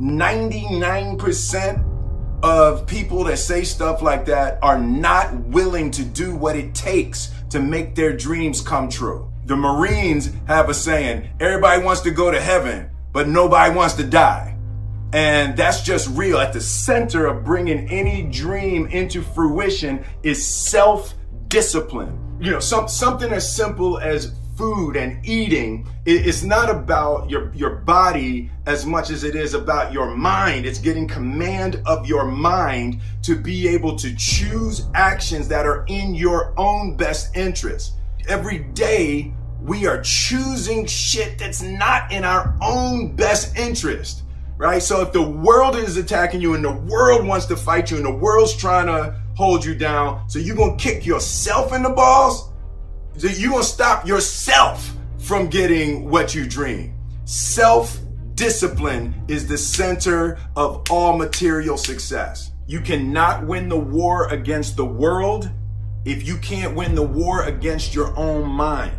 99% of people that say stuff like that are not willing to do what it takes to make their dreams come true. The Marines have a saying, everybody wants to go to heaven, but nobody wants to die. And that's just real. At the center of bringing any dream into fruition is self-discipline. You know, something as simple as food and eating. It's not about your body as much as it is about your mind. It's getting command of your mind to be able to choose actions that are in your own best interest. Every day we are choosing shit that's not in our own best interest, right? So if the world is attacking you and the world wants to fight you and the world's trying to hold you down, so you're gonna kick yourself in the balls? You're going to stop yourself from getting what you dream. Self-discipline is the center of all material success. You cannot win the war against the world if you can't win the war against your own mind.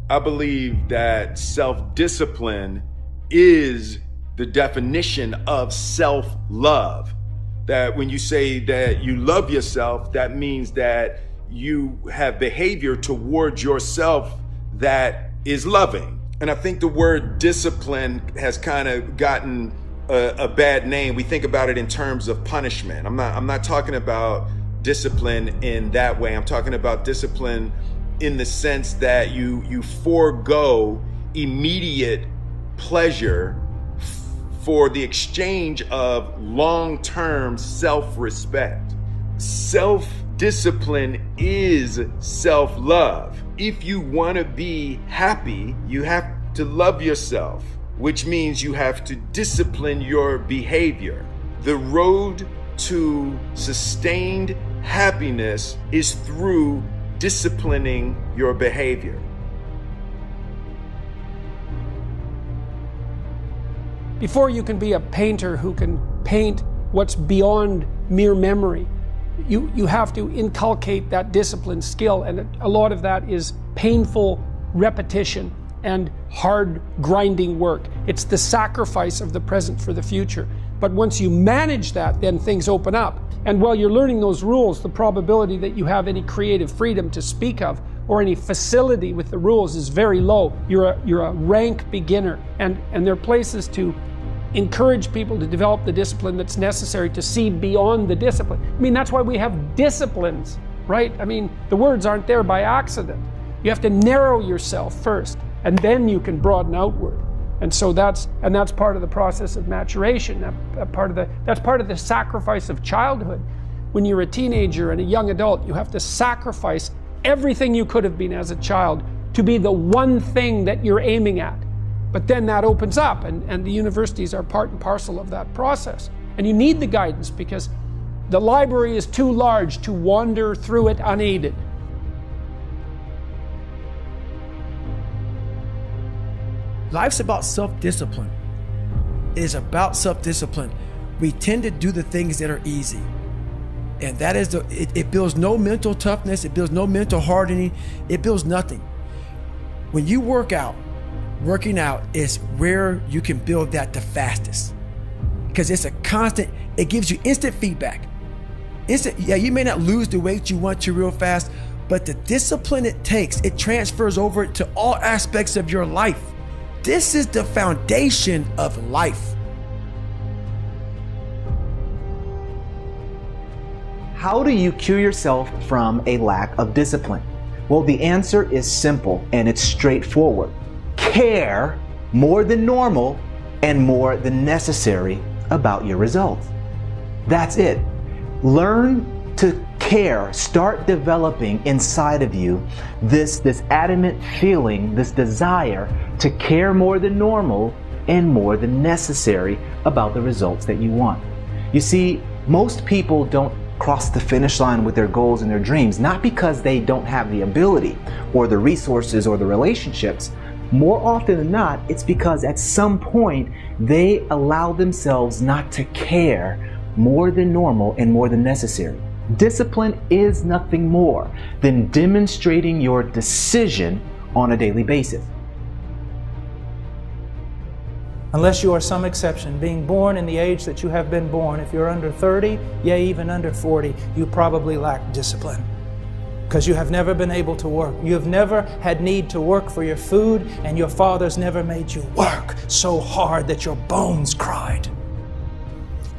I believe that self-discipline is the definition of self-love. That when you say that you love yourself, that means that you have behavior towards yourself that is loving. And I think the word discipline has kind of gotten a bad name. We think about it in terms of punishment. I'm not talking about discipline in that way. I'm talking about discipline in the sense that you forego immediate pleasure for the exchange of long-term self-respect. Self-discipline is self-love. If you want to be happy, you have to love yourself, which means you have to discipline your behavior. The road to sustained happiness is through disciplining your behavior. Before you can be a painter who can paint what's beyond mere memory, you have to inculcate that discipline skill, and a lot of that is painful repetition and hard grinding work. It's the sacrifice of the present for the future. But once you manage that, then things open up. And while you're learning those rules, the probability that you have any creative freedom to speak of or any facility with the rules is very low. You're a rank beginner, and there are places to encourage people to develop the discipline that's necessary to see beyond the discipline. I mean, that's why we have disciplines, right? I mean, the words aren't there by accident. You have to narrow yourself first, and then you can broaden outward. And so that's part of the process of maturation. That's part of the sacrifice of childhood. When you're a teenager and a young adult, you have to sacrifice everything you could have been as a child to be the one thing that you're aiming at. But then that opens up, and the universities are part and parcel of that process. And you need the guidance because the library is too large to wander through it unaided. Life's about self-discipline. It is about self-discipline. We tend to do the things that are easy. And that is it builds no mental toughness, it builds no mental hardening, it builds nothing. When you working out is where you can build that the fastest. Because it's a constant, it gives you instant feedback. Yeah, you may not lose the weight you want to real fast, but the discipline it takes, it transfers over to all aspects of your life. This is the foundation of life. How do you cure yourself from a lack of discipline? Well, the answer is simple and it's straightforward. Care more than normal and more than necessary about your results. That's it. Learn to care. Start developing inside of you this adamant feeling, this desire to care more than normal and more than necessary about the results that you want. You see, most people don't cross the finish line with their goals and their dreams, not because they don't have the ability or the resources or the relationships. More often than not, it's because at some point they allow themselves not to care more than normal and more than necessary. Discipline is nothing more than demonstrating your decision on a daily basis. Unless you are some exception, being born in the age that you have been born, if you're under 30, yea, even under 40, you probably lack discipline. Because you have never been able to work. You have never had need to work for your food, and your fathers never made you work so hard that your bones cried.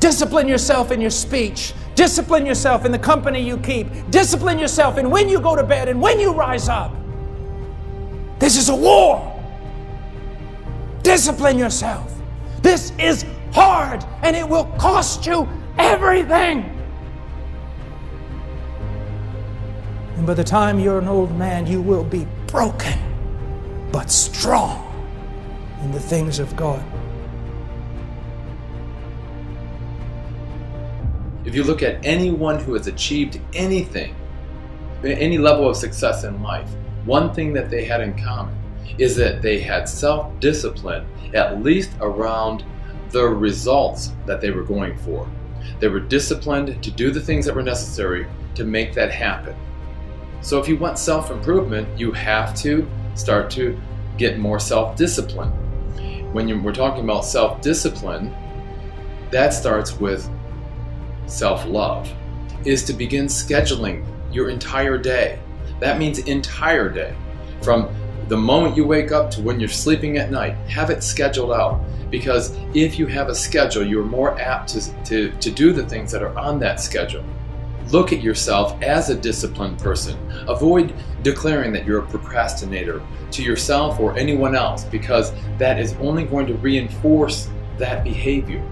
Discipline yourself in your speech. Discipline yourself in the company you keep. Discipline yourself in when you go to bed and when you rise up. This is a war. Discipline yourself. This is hard, and it will cost you everything. And by the time you're an old man, you will be broken, but strong in the things of God. If you look at anyone who has achieved anything, any level of success in life, one thing that they had in common is that they had self-discipline, at least around the results that they were going for. They were disciplined to do the things that were necessary to make that happen. So if you want self-improvement, you have to start to get more self-discipline. When we're talking about self-discipline, that starts with self-love, is to begin scheduling your entire day. That means entire day. From the moment you wake up to when you're sleeping at night, have it scheduled out. Because if you have a schedule, you're more apt to do the things that are on that schedule. Look at yourself as a disciplined person. Avoid declaring that you're a procrastinator to yourself or anyone else, because that is only going to reinforce that behavior.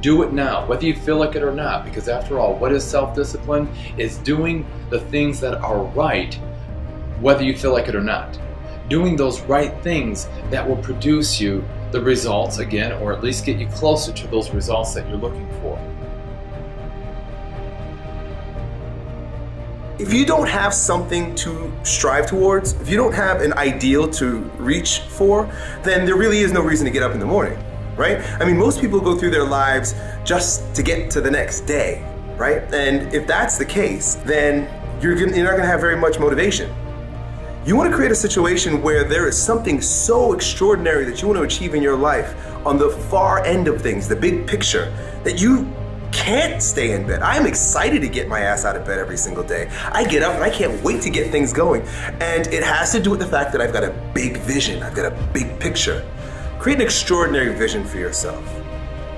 Do it now, whether you feel like it or not, because after all, what is self-discipline? It's doing the things that are right, whether you feel like it or not. Doing those right things that will produce you the results again, or at least get you closer to those results that you're looking for. If you don't have something to strive towards, if you don't have an ideal to reach for, then there really is no reason to get up in the morning, right? I mean, most people go through their lives just to get to the next day, right? And if that's the case, then you're not gonna have very much motivation. You want to create a situation where there is something so extraordinary that you want to achieve in your life on the far end of things, the big picture, that you can't stay in bed. I'm excited to get my ass out of bed every single day. I get up and I can't wait to get things going. And it has to do with the fact that I've got a big vision. I've got a big picture. Create an extraordinary vision for yourself,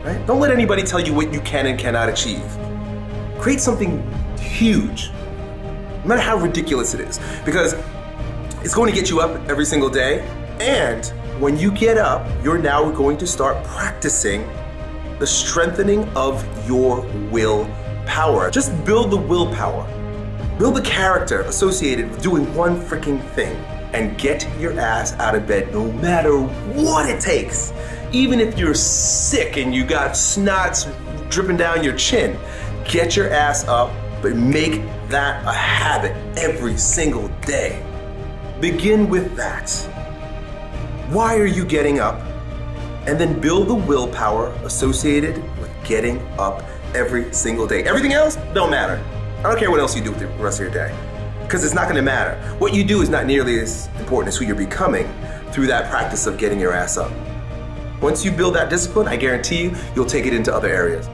right? Don't let anybody tell you what you can and cannot achieve. Create something huge, no matter how ridiculous it is, because it's going to get you up every single day. And when you get up, you're now going to start practicing the strengthening of your willpower. Just build the willpower. Build the character associated with doing one freaking thing, and get your ass out of bed no matter what it takes. Even if you're sick and you got snots dripping down your chin, get your ass up, but make that a habit every single day. Begin with that. Why are you getting up? And then build the willpower associated with getting up every single day. Everything else don't matter. I don't care what else you do with the rest of your day, because it's not going to matter. What you do is not nearly as important as who you're becoming through that practice of getting your ass up. Once you build that discipline, I guarantee you, you'll take it into other areas.